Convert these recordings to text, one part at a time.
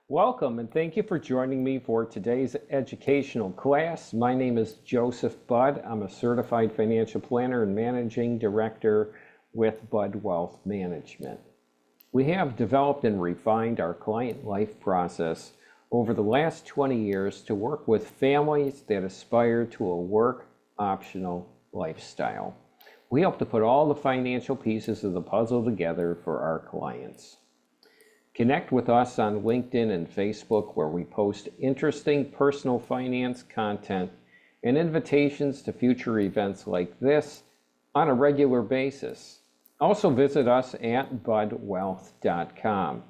Welcome and thank you for joining me for today's educational class. My name is Joseph Budd. I'm a certified financial planner and managing director with Budd Wealth Management. We have developed and refined our client life process over the last 20 years to work with families that aspire to a work-optional lifestyle. We hope to put all the financial pieces of the puzzle together for our clients. Connect with us on LinkedIn and Facebook, where we post interesting personal finance content and invitations to future events like this on a regular basis. Also visit us at buddwealth.com.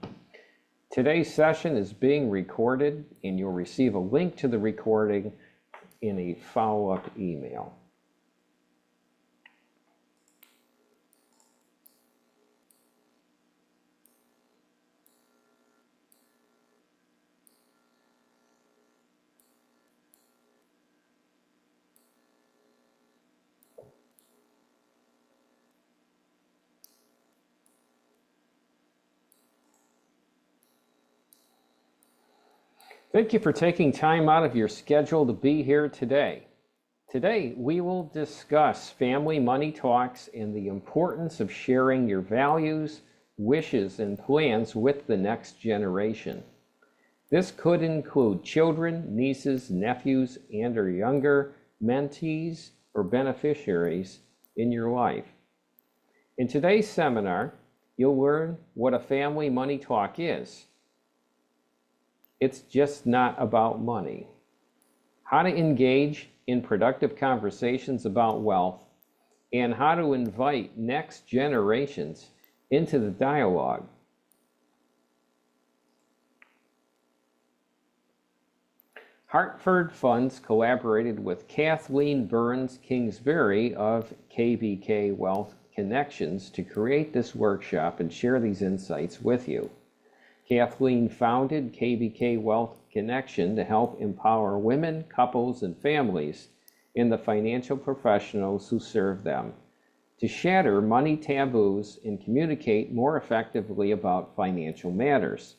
Today's session is being recorded, and you'll receive a link to the recording in a follow-up email. Thank you for taking time out of your schedule to be here today. Today, we will discuss family money talks and the importance of sharing your values, wishes, and plans with the next generation. This could include children, nieces, nephews, and or younger mentees or beneficiaries in your life. In today's seminar, you'll learn what a family money talk is. It's just not about money. How to engage in productive conversations about wealth, and how to invite next generations into the dialogue. Hartford Funds collaborated with Kathleen Burns Kingsbury of KBK Wealth Connections to create this workshop and share these insights with you. Kathleen founded KBK Wealth Connection to help empower women, couples, and families and the financial professionals who serve them to shatter money taboos and communicate more effectively about financial matters.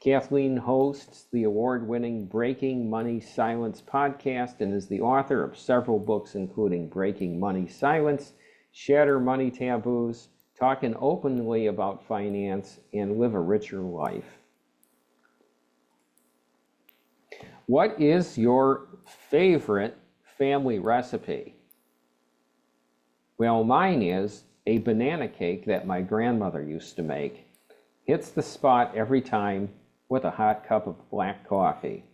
Kathleen hosts the award-winning Breaking Money Silence podcast and is the author of several books, including Breaking Money Silence, Shatter Money Taboos, Talking Openly About Finance, and Live a Richer Life. What is your favorite family recipe? Well, mine is a banana cake that my grandmother used to make. Hits the spot every time with a hot cup of black coffee.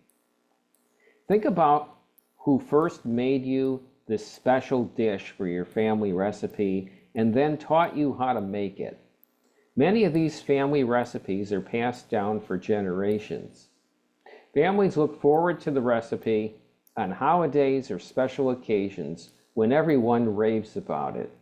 Think about who first made you this special dish for your family recipe and then taught you how to make it. Many of these family recipes are passed down for generations. Families look forward to the recipe on holidays or special occasions when everyone raves about it.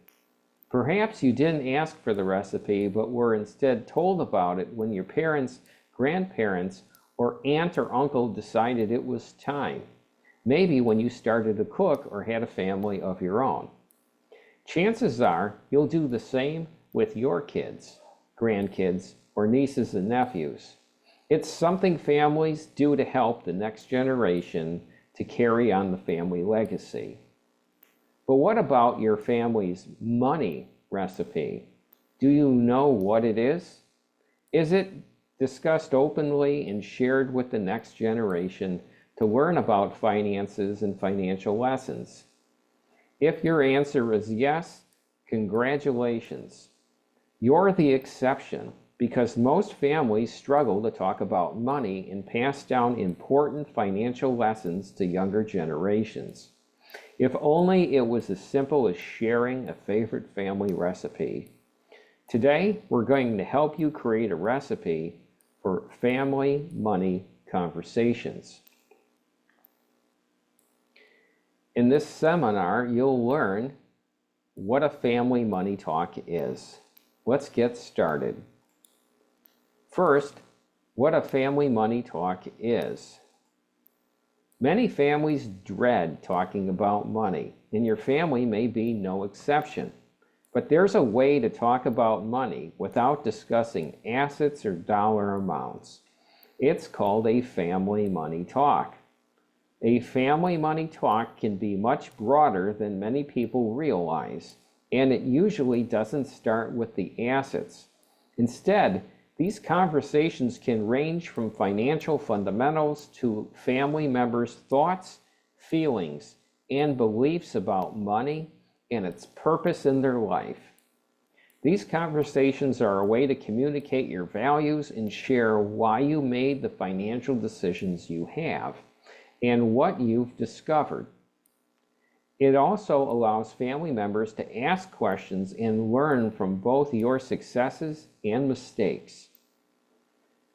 Perhaps you didn't ask for the recipe, but were instead told about it when your parents, grandparents, or aunt or uncle decided it was time. Maybe when you started to cook or had a family of your own. Chances are you'll do the same with your kids, grandkids, or nieces and nephews. It's something families do to help the next generation to carry on the family legacy. But what about your family's money recipe? Do you know what it is? Is it discussed openly and shared with the next generation to learn about finances and financial lessons? If your answer is yes, congratulations. You're the exception, because most families struggle to talk about money and pass down important financial lessons to younger generations. If only it was as simple as sharing a favorite family recipe. Today, we're going to help you create a recipe for family money conversations. In this seminar, you'll learn what a family money talk is. Let's get started. First, what a family money talk is. Many families dread talking about money, and your family may be no exception. But there's a way to talk about money without discussing assets or dollar amounts. It's called a family money talk. A family money talk can be much broader than many people realize, and it usually doesn't start with the assets. Instead, these conversations can range from financial fundamentals to family members' thoughts, feelings, and beliefs about money and its purpose in their life. These conversations are a way to communicate your values and share why you made the financial decisions you have and what you've discovered. It also allows family members to ask questions and learn from both your successes and mistakes.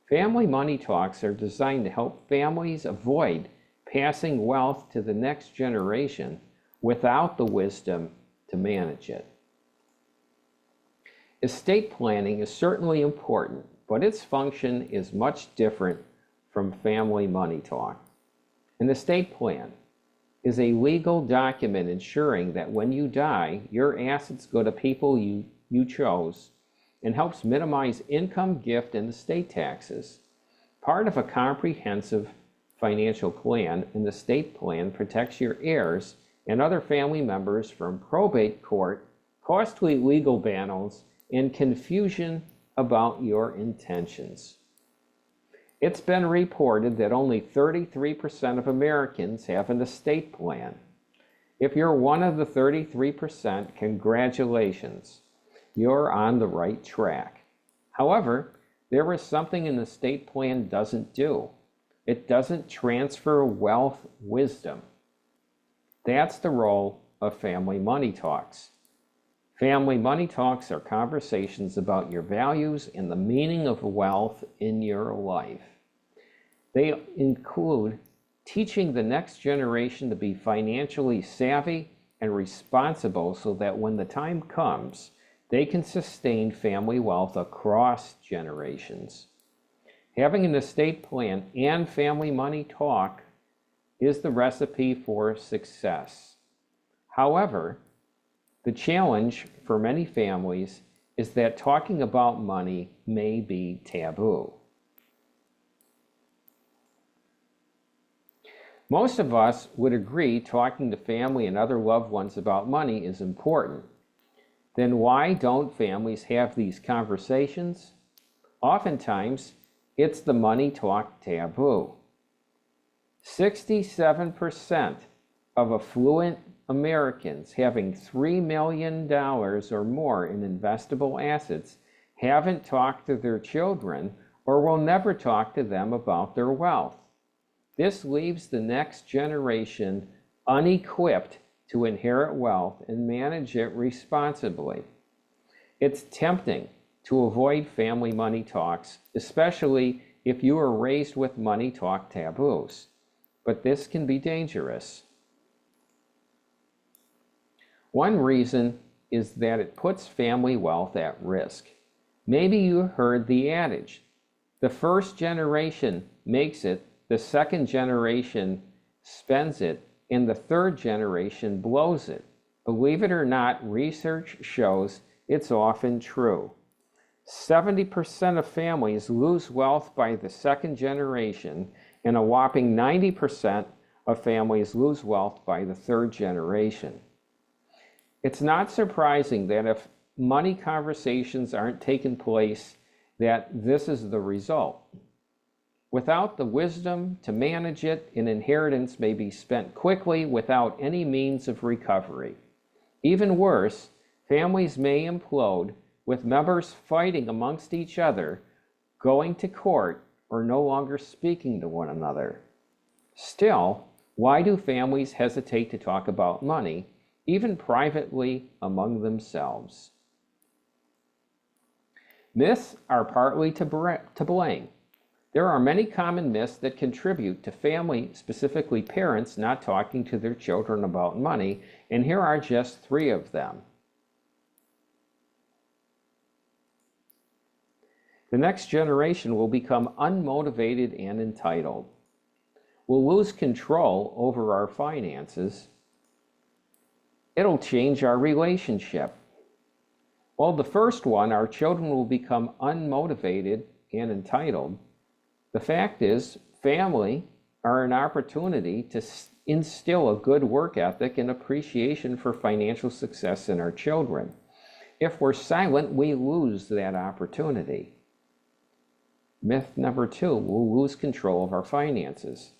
Family money talks are designed to help families avoid passing wealth to the next generation without the wisdom to manage it. Estate planning is certainly important, but its function is much different from family money talk. An estate plan is a legal document ensuring that when you die, your assets go to people you chose and helps minimize income, gift, and estate taxes. Part of a comprehensive financial plan, an estate plan protects your heirs and other family members from probate court, costly legal battles, and confusion about your intentions. It's been reported that only 33% of Americans have an estate plan. If you're one of the 33%, congratulations. You're on the right track. However, there is something an estate plan doesn't do. It doesn't transfer wealth wisdom. That's the role of family money talks. Family money talks are conversations about your values and the meaning of wealth in your life. They include teaching the next generation to be financially savvy and responsible so that when the time comes, they can sustain family wealth across generations. Having an estate plan and family money talk is the recipe for success. However, the challenge for many families is that talking about money may be taboo. Most of us would agree talking to family and other loved ones about money is important. Then why don't families have these conversations? Oftentimes, it's the money talk taboo. 67% of affluent Americans having $3 million or more in investable assets haven't talked to their children or will never talk to them about their wealth. This leaves the next generation unequipped to inherit wealth and manage it responsibly. It's tempting to avoid family money talks, especially if you are raised with money talk taboos, but this can be dangerous. One reason is that it puts family wealth at risk. Maybe you heard the adage, the first generation makes it, the second generation spends it, and the third generation blows it. Believe it or not, research shows it's often true. 70% of families lose wealth by the second generation, and a whopping 90% of families lose wealth by the third generation. It's not surprising that if money conversations aren't taking place, that this is the result. Without the wisdom to manage it, an inheritance may be spent quickly without any means of recovery. Even worse, families may implode with members fighting amongst each other, going to court, or no longer speaking to one another. Still, why do families hesitate to talk about money, even privately among themselves? Myths are partly to blame. There are many common myths that contribute to family, specifically parents, not talking to their children about money, and here are just 3 of them. The next generation will become unmotivated and entitled. We'll lose control over our finances. It'll change our relationship. Well, the first one, our children will become unmotivated and entitled. The fact is, family are an opportunity to instill a good work ethic and appreciation for financial success in our children. If we're silent, we lose that opportunity. Myth number 2, we'll lose control of our finances.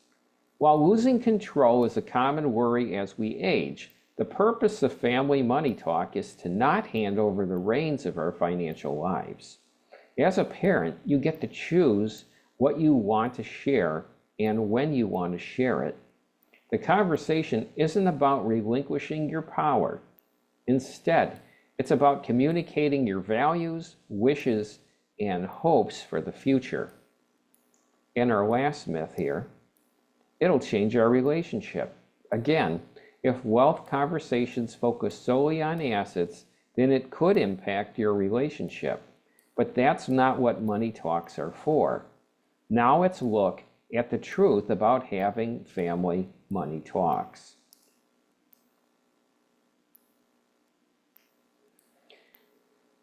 While losing control is a common worry as we age, the purpose of family money talk is to not hand over the reins of our financial lives. As a parent, you get to choose what you want to share and when you want to share it. The conversation isn't about relinquishing your power. Instead, it's about communicating your values, wishes, and hopes for the future. And our last myth here, it'll change our relationship. Again, if wealth conversations focus solely on assets, then it could impact your relationship. But that's not what money talks are for. Now let's look at the truth about having family money talks.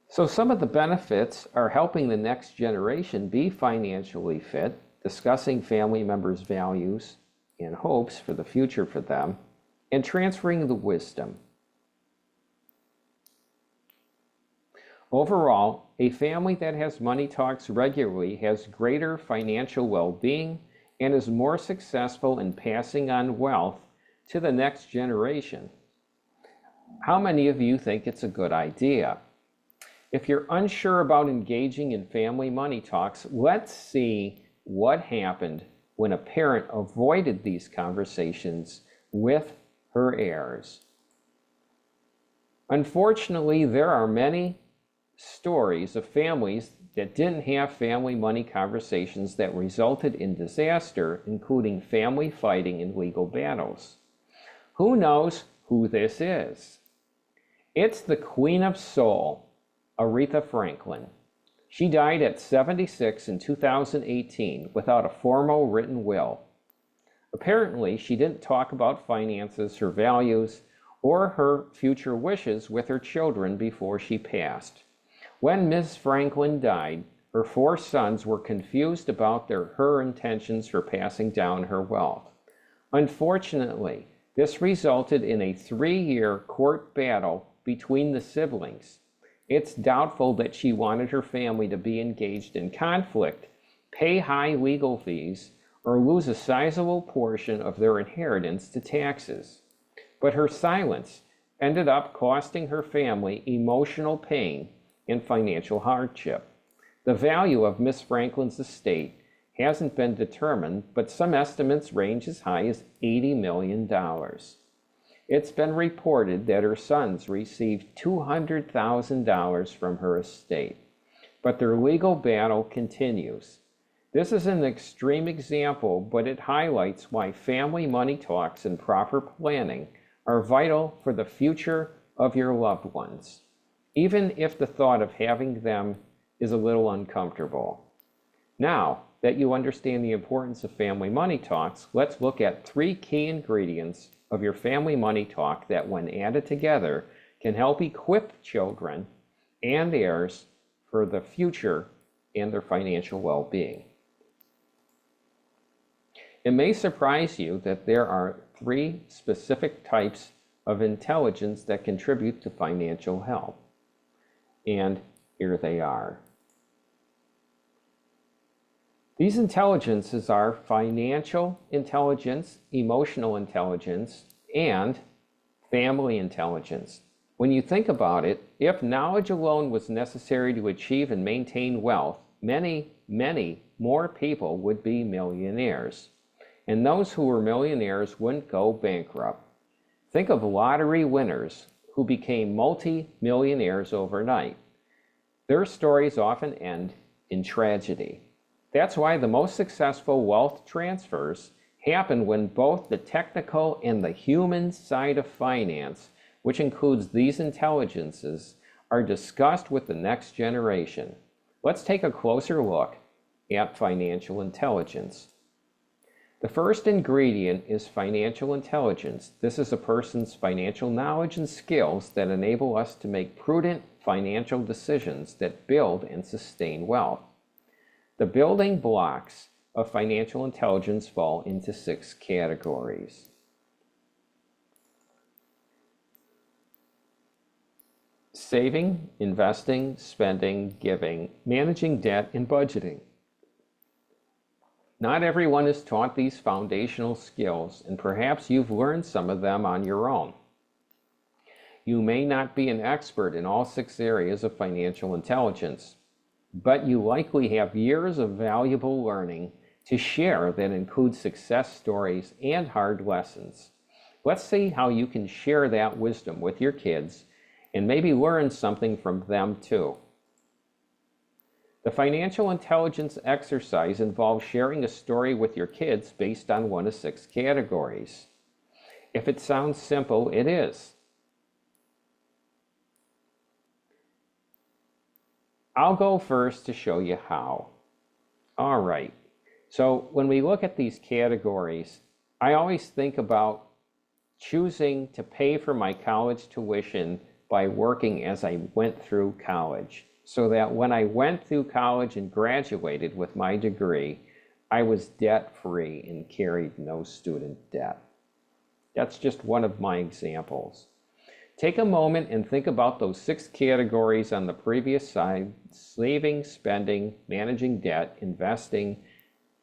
So some of the benefits are helping the next generation be financially fit, discussing family members' values and hopes for the future for them, and transferring the wisdom. Overall, a family that has money talks regularly has greater financial well-being and is more successful in passing on wealth to the next generation. How many of you think it's a good idea? If you're unsure about engaging in family money talks, let's see what happened when a parent avoided these conversations with her heirs. Unfortunately, there are many stories of families that didn't have family money conversations that resulted in disaster, including family fighting and legal battles. Who knows who this is? It's the Queen of Soul, Aretha Franklin. She died at 76 in 2018 without a formal written will. Apparently, she didn't talk about finances, her values, or her future wishes with her children before she passed. When Ms. Franklin died, her 4 sons were confused about her intentions for passing down her wealth. Unfortunately, this resulted in a 3-year court battle between the siblings. It's doubtful that she wanted her family to be engaged in conflict, pay high legal fees, or lose a sizable portion of their inheritance to taxes. But her silence ended up costing her family emotional pain and financial hardship. The value of Miss Franklin's estate hasn't been determined, but some estimates range as high as $80 million. It's been reported that her sons received $200,000 from her estate, but their legal battle continues. This is an extreme example, but it highlights why family money talks and proper planning are vital for the future of your loved ones, even if the thought of having them is a little uncomfortable. Now that you understand the importance of family money talks, let's look at 3 key ingredients of your family money talk that, when added together, can help equip children and heirs for the future and their financial well-being. It may surprise you that there are 3 specific types of intelligence that contribute to financial health. And here they are. These intelligences are financial intelligence, emotional intelligence, and family intelligence. When you think about it, if knowledge alone was necessary to achieve and maintain wealth, many, many more people would be millionaires. And those who were millionaires wouldn't go bankrupt. Think of lottery winners who became multi-millionaires overnight. Their stories often end in tragedy. That's why the most successful wealth transfers happen when both the technical and the human side of finance, which includes these intelligences, are discussed with the next generation. Let's take a closer look at financial intelligence. The first ingredient is financial intelligence. This is a person's financial knowledge and skills that enable us to make prudent financial decisions that build and sustain wealth. The building blocks of financial intelligence fall into 6 categories. Saving, investing, spending, giving, managing debt, and budgeting. Not everyone is taught these foundational skills, and perhaps you've learned some of them on your own. You may not be an expert in all 6 areas of financial intelligence, but you likely have years of valuable learning to share that include success stories and hard lessons. Let's see how you can share that wisdom with your kids and maybe learn something from them too. The financial intelligence exercise involves sharing a story with your kids based on one of 6 categories. If it sounds simple, it is. I'll go first to show you how. All right, so when we look at these categories, I always think about choosing to pay for my college tuition by working as I went through college, so that when I went through college and graduated with my degree, I was debt-free and carried no student debt. That's just one of my examples. Take a moment and think about those 6 categories on the previous slide: saving, spending, managing debt, investing,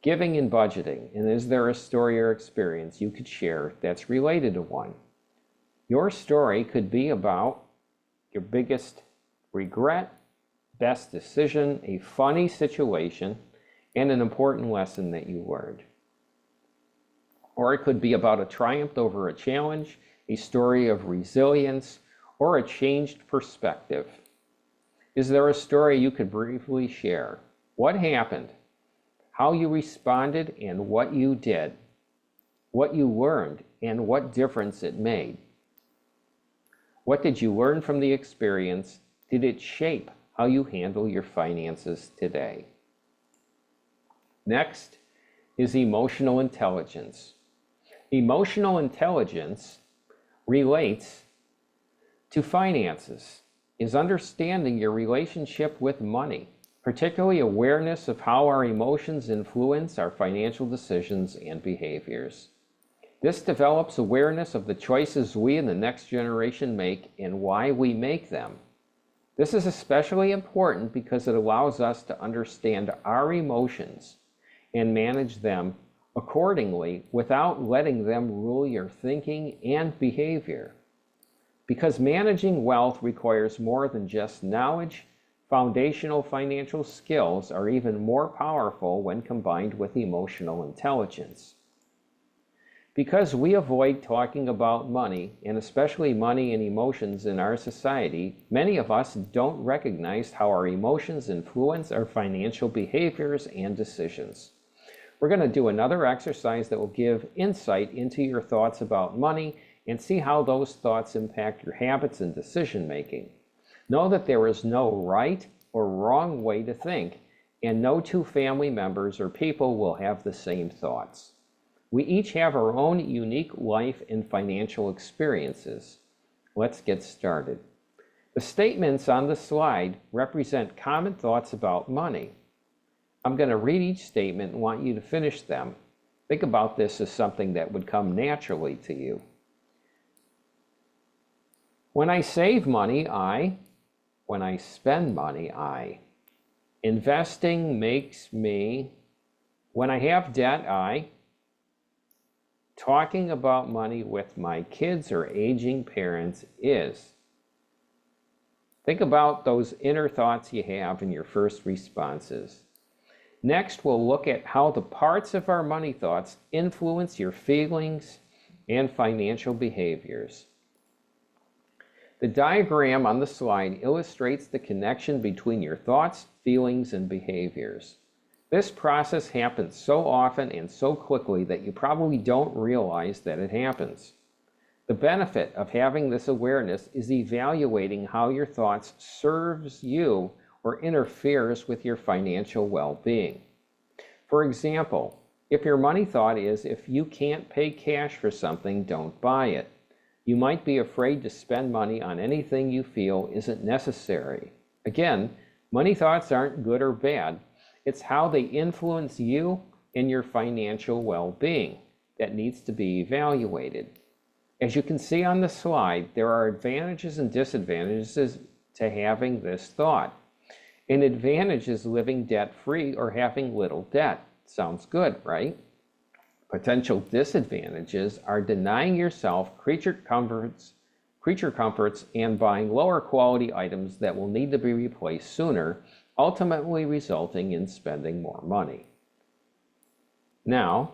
giving, and budgeting. And is there a story or experience you could share that's related to one? Your story could be about your biggest regret, best decision, a funny situation, and an important lesson that you learned. Or it could be about a triumph over a challenge, a story of resilience, or a changed perspective. Is there a story you could briefly share? What happened? How you responded and what you did? What you learned and what difference it made? What did you learn from the experience? Did it shape how you handle your finances today? Next is emotional intelligence. Emotional intelligence relates to finances, is understanding your relationship with money, particularly awareness of how our emotions influence our financial decisions and behaviors. This develops awareness of the choices we and the next generation make and why we make them. This is especially important because it allows us to understand our emotions and manage them accordingly without letting them rule your thinking and behavior. Because managing wealth requires more than just knowledge, foundational financial skills are even more powerful when combined with emotional intelligence. Because we avoid talking about money, and especially money and emotions in our society, many of us don't recognize how our emotions influence our financial behaviors and decisions. We're going to do another exercise that will give insight into your thoughts about money and see how those thoughts impact your habits and decision making. Know that there is no right or wrong way to think, and no 2 family members or people will have the same thoughts. We each have our own unique life and financial experiences. Let's get started. The statements on the slide represent common thoughts about money. I'm going to read each statement and want you to finish them. Think about this as something that would come naturally to you. When I save money, I. When I spend money, I. Investing makes me. When I have debt, I. Talking about money with my kids or aging parents is. Think about those inner thoughts you have in your first responses. Next, we'll look at how the parts of our money thoughts influence your feelings and financial behaviors. The diagram on the slide illustrates the connection between your thoughts, feelings, and behaviors. This process happens so often and so quickly that you probably don't realize that it happens. The benefit of having this awareness is evaluating how your thoughts serves you or interferes with your financial well-being. For example, if your money thought is, if you can't pay cash for something, don't buy it. You might be afraid to spend money on anything you feel isn't necessary. Again, money thoughts aren't good or bad. It's how they influence you in your financial well-being that needs to be evaluated. As you can see on the slide, there are advantages and disadvantages to having this thought. An advantage is living debt-free or having little debt. Sounds good, right? Potential disadvantages are denying yourself creature comforts, and buying lower quality items that will need to be replaced sooner, ultimately resulting in spending more money. Now,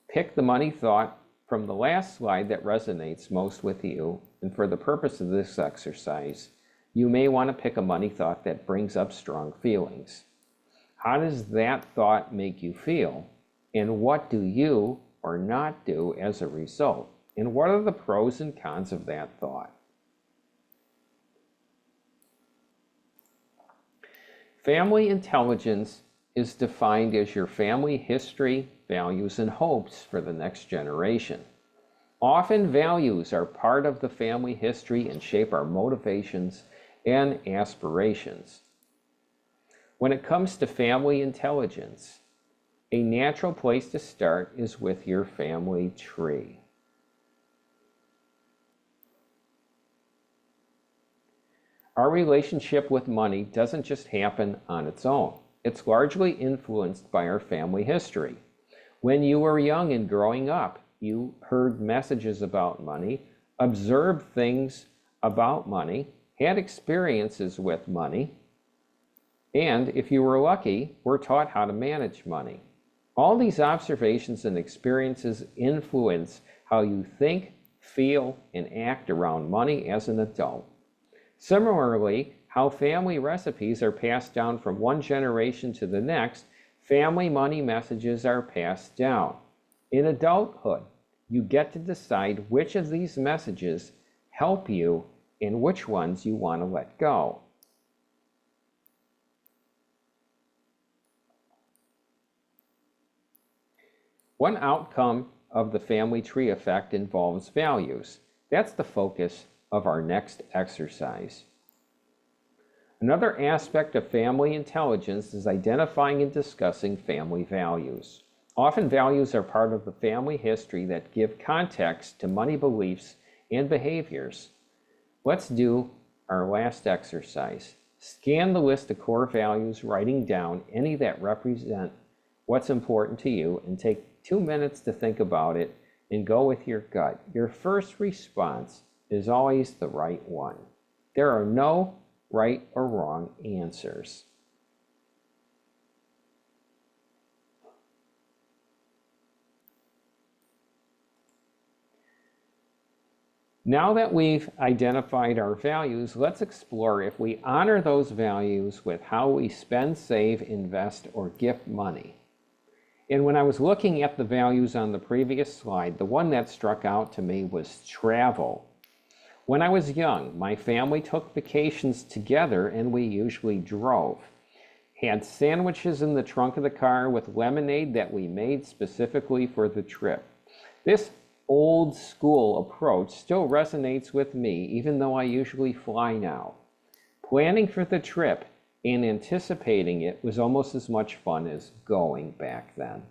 pick the money thought from the last slide that resonates most with you, and for the purpose of this exercise, you may want to pick a money thought that brings up strong feelings. How does that thought make you feel? And what do you or not do as a result? And what are the pros and cons of that thought? Family intelligence is defined as your family history, values, and hopes for the next generation. Often values are part of the family history and shape our motivations and aspirations. When it comes to family intelligence, a natural place to start is with your family tree. Our relationship with money doesn't just happen on its own. It's largely influenced by our family history. When you were young and growing up, you heard messages about money, observed things about money, had experiences with money, and if you were lucky, were taught how to manage money. All these observations and experiences influence how you think, feel, and act around money as an adult. Similarly, how family recipes are passed down from one generation to the next, family money messages are passed down. In adulthood, you get to decide which of these messages help you and which ones you want to let go. One outcome of the family tree effect involves values. That's the focus of our next exercise. Another aspect of family intelligence is identifying and discussing family values. Often values are part of the family history that give context to money beliefs and behaviors. Let's do our last exercise. Scan the list of core values, writing down any that represent what's important to you, and take 2 minutes to think about it and go with your gut. Your first response is always the right one. There are no right or wrong answers. Now that we've identified our values, let's explore if we honor those values with how we spend, save, invest, or gift money. And when I was looking at the values on the previous slide, the one that struck out to me was travel. When I was young, my family took vacations together and we usually drove. Had sandwiches in the trunk of the car with lemonade that we made specifically for the trip. This old school approach still resonates with me, even though I usually fly now. Planning for the trip and anticipating it was almost as much fun as going back then.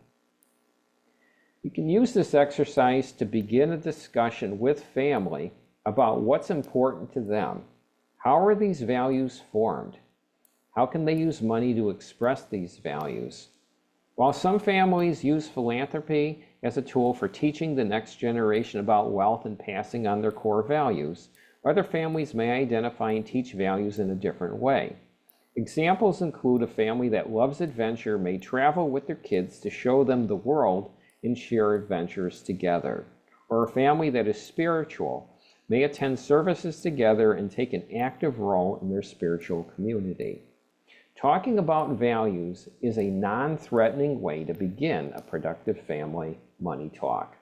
You can use this exercise to begin a discussion with family about what's important to them. How are these values formed? How can they use money to express these values? While some families use philanthropy as a tool for teaching the next generation about wealth and passing on their core values, other families may identify and teach values in a different way. Examples include a family that loves adventure may travel with their kids to show them the world and share adventures together. Or a family that is spiritual may attend services together and take an active role in their spiritual community. Talking about values is a non-threatening way to begin a productive family money talk.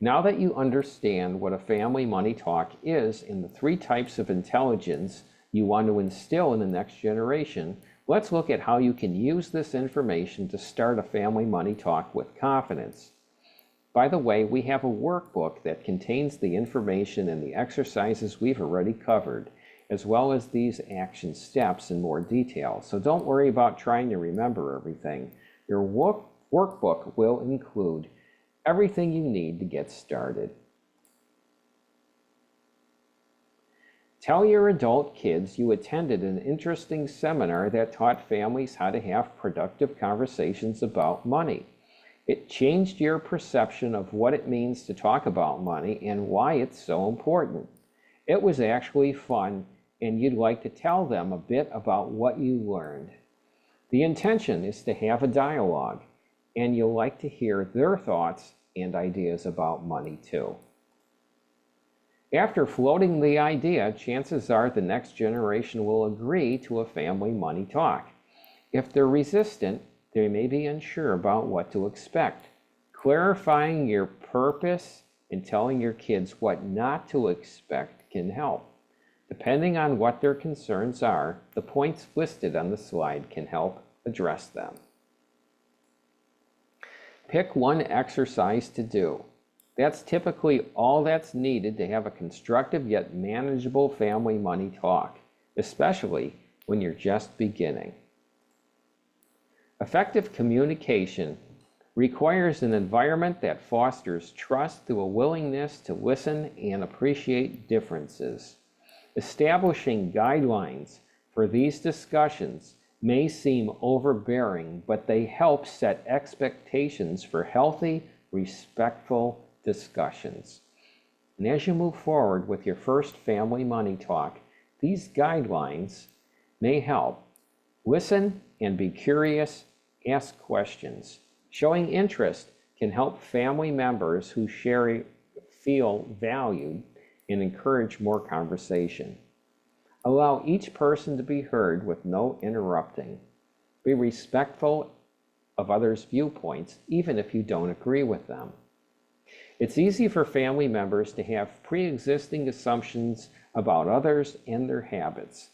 Now that you understand what a family money talk is and the 3 types of intelligence you want to instill in the next generation, let's look at how you can use this information to start a family money talk with confidence. By the way, we have a workbook that contains the information and the exercises we've already covered, as well as these action steps in more detail. So don't worry about trying to remember everything. Your workbook will include everything you need to get started. Tell your adult kids you attended an interesting seminar that taught families how to have productive conversations about money. It changed your perception of what it means to talk about money and why it's so important. It was actually fun, and you'd like to tell them a bit about what you learned. The intention is to have a dialogue, and you'll like to hear their thoughts and ideas about money too. After floating the idea, chances are the next generation will agree to a family money talk. If they're resistant, they may be unsure about what to expect. Clarifying your purpose and telling your kids what not to expect can help. Depending on what their concerns are, the points listed on the slide can help address them. Pick one exercise to do. That's typically all that's needed to have a constructive yet manageable family money talk, especially when you're just beginning. Effective communication requires an environment that fosters trust through a willingness to listen and appreciate differences. Establishing guidelines for these discussions may seem overbearing, but they help set expectations for healthy, respectful discussions. And as you move forward with your first family money talk, these guidelines may help. Listen and be curious, ask questions. Showing interest can help family members who share feel valued and encourage more conversation. Allow each person to be heard with no interrupting. Be respectful of others' viewpoints, even if you don't agree with them. It's easy for family members to have pre-existing assumptions about others and their habits.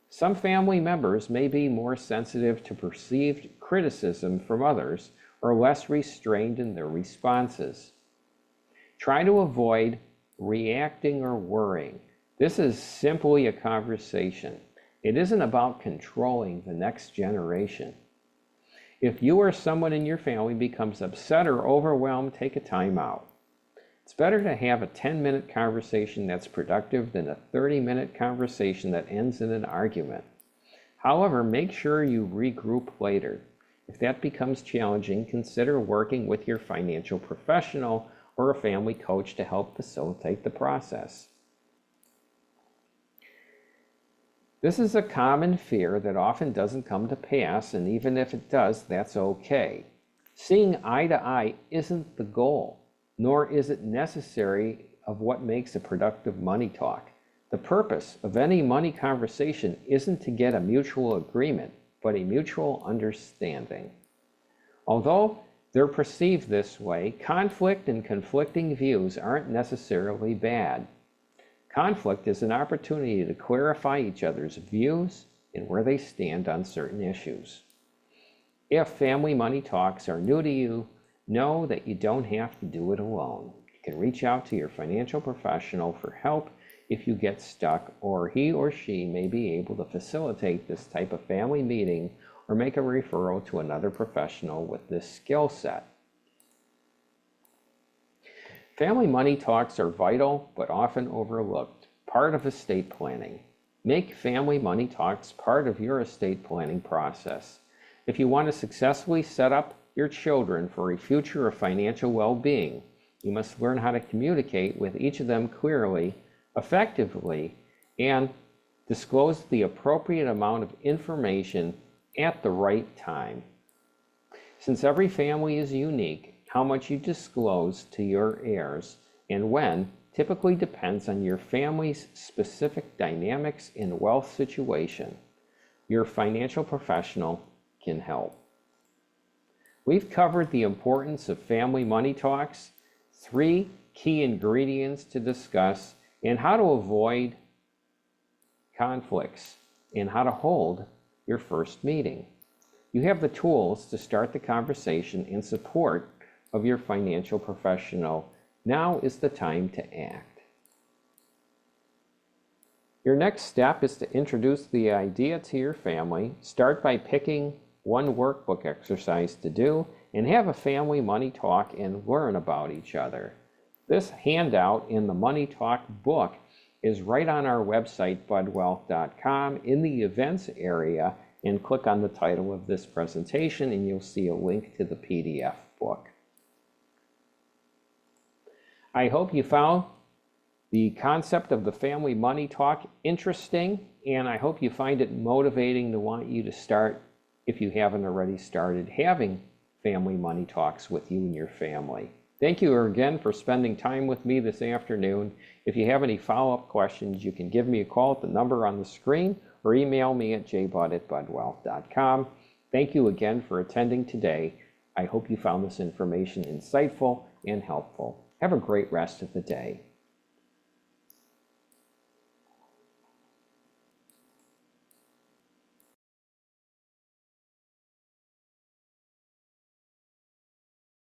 Some family members may be more sensitive to perceived criticism from others or less restrained in their responses. Try to avoid reacting or worrying. This is simply a conversation. It isn't about controlling the next generation. If you or someone in your family becomes upset or overwhelmed, take a time out. It's better to have a 10-minute conversation that's productive than a 30-minute conversation that ends in an argument. However, make sure you regroup later. If that becomes challenging, consider working with your financial professional or a family coach to help facilitate the process. This is a common fear that often doesn't come to pass, and even if it does, that's okay. Seeing eye to eye isn't the goal, nor is it necessary of what makes a productive money talk. The purpose of any money conversation isn't to get a mutual agreement, but a mutual understanding. Although they're perceived this way, conflict and conflicting views aren't necessarily bad. Conflict is an opportunity to clarify each other's views and where they stand on certain issues. If family money talks are new to you, know that you don't have to do it alone. You can reach out to your financial professional for help if you get stuck, or he or she may be able to facilitate this type of family meeting or make a referral to another professional with this skill set. Family money talks are vital but often overlooked, part of estate planning. Make family money talks part of your estate planning process. If you want to successfully set up your children for a future of financial well-being, you must learn how to communicate with each of them clearly, effectively, and disclose the appropriate amount of information at the right time. Since every family is unique, how much you disclose to your heirs and when typically depends on your family's specific dynamics and wealth situation. Your financial professional can help. We've covered the importance of family money talks, 3 key ingredients to discuss, and how to avoid conflicts, and how to hold your first meeting. You have the tools to start the conversation in support of your financial professional. Now is the time to act. Your next step is to introduce the idea to your family. Start by picking one workbook exercise to do, and have a family money talk and learn about each other. This handout in the Money Talk book is right on our website, budwealth.com, in the events area, and click on the title of this presentation and you'll see a link to the PDF book. I hope you found the concept of the family money talk interesting, and I hope you find it motivating to want you to start, if you haven't already started, having family money talks with you and your family. Thank you again for spending time with me this afternoon. If you have any follow-up questions, you can give me a call at the number on the screen or email me at jbud@budwealth.com. Thank you again for attending today. I hope you found this information insightful and helpful. Have a great rest of the day.